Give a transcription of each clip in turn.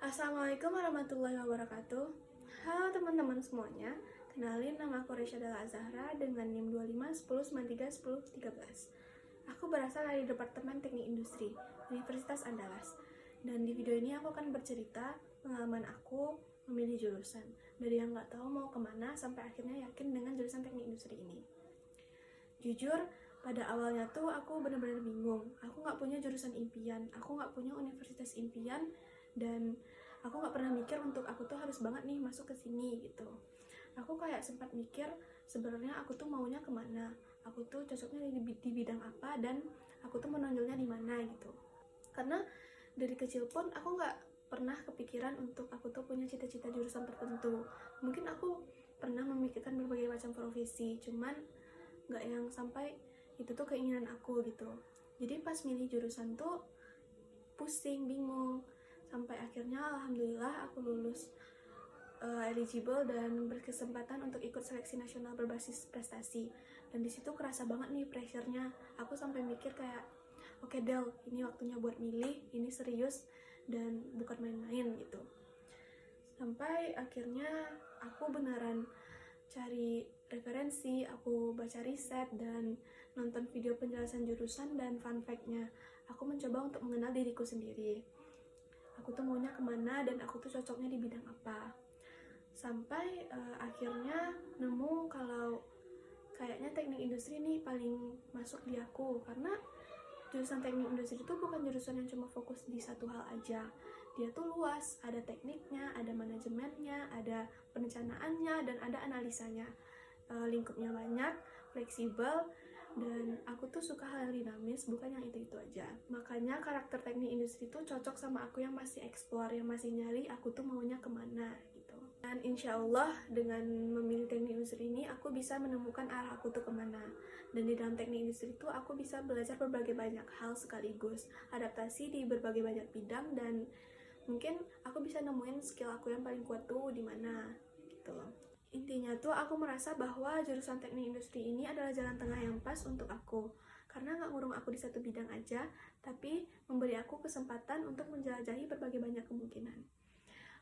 Assalamualaikum warahmatullahi wabarakatuh. Halo teman-teman semuanya, kenalin nama aku Resya Dalla Azahra dengan NIM 2510931013. Aku berasal dari Departemen Teknik Industri, Universitas Andalas. Dan di video ini aku akan bercerita pengalaman aku memilih jurusan. Dari yang nggak tahu mau kemana sampai akhirnya yakin dengan jurusan Teknik Industri ini. Jujur, pada awalnya tuh aku benar-benar bingung. Aku nggak punya jurusan impian, aku nggak punya universitas impian, dan aku nggak pernah mikir untuk aku tuh harus banget nih masuk ke sini gitu. Aku kayak sempat mikir sebenarnya aku tuh maunya kemana, aku tuh cocoknya di bidang apa, dan aku tuh menonjolnya di mana gitu. Karena dari kecil pun aku nggak pernah kepikiran untuk aku tuh punya cita-cita jurusan tertentu. Mungkin aku pernah memikirkan berbagai macam profesi, cuman nggak yang sampai itu tuh keinginan aku gitu. Jadi pas milih jurusan tuh pusing, bingung, sampai akhirnya alhamdulillah aku lulus eligible dan berkesempatan untuk ikut seleksi nasional berbasis prestasi. Dan disitu kerasa banget nih pressure-nya. Aku sampai mikir kayak, oke Del, ini waktunya buat milih, ini serius dan bukan main-main gitu. Sampai akhirnya aku beneran cari referensi, aku baca riset dan nonton video penjelasan jurusan dan fun fact-nya. Aku mencoba untuk mengenal diriku sendiri. Aku tuh maunya kemana dan aku tuh cocoknya di bidang apa. Sampai akhirnya nemu kalau kayaknya teknik industri ini paling masuk di aku. Karena jurusan teknik industri itu bukan jurusan yang cuma fokus di satu hal aja. Dia tuh luas, ada tekniknya, ada manajemennya, ada perencanaannya, dan ada analisanya. Lingkupnya banyak, fleksibel, dan aku tuh suka hal yang dinamis, bukan yang itu-itu aja. Makanya karakter teknik industri tuh cocok sama aku yang masih explore, yang masih nyari aku tuh maunya kemana gitu. Dan insya Allah dengan memilih teknik industri ini aku bisa menemukan arah aku tuh kemana. Dan di dalam teknik industri itu aku bisa belajar berbagai banyak hal sekaligus, adaptasi di berbagai banyak bidang, dan mungkin aku bisa nemuin skill aku yang paling kuat tuh di mana gitu. Intinya tuh aku merasa bahwa jurusan teknik industri ini adalah jalan tengah yang pas untuk aku, karena nggak ngurung aku di satu bidang aja, tapi memberi aku kesempatan untuk menjelajahi berbagai banyak kemungkinan.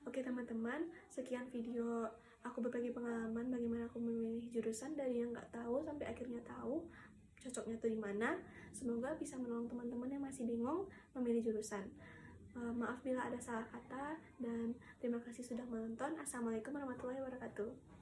Oke teman-teman, sekian video aku berbagi pengalaman bagaimana aku memilih jurusan dari yang nggak tahu sampai akhirnya tahu cocoknya tuh di mana. Semoga bisa menolong teman-teman yang masih bingung memilih jurusan. Maaf bila ada salah kata, dan terima kasih sudah menonton. Assalamualaikum warahmatullahi wabarakatuh.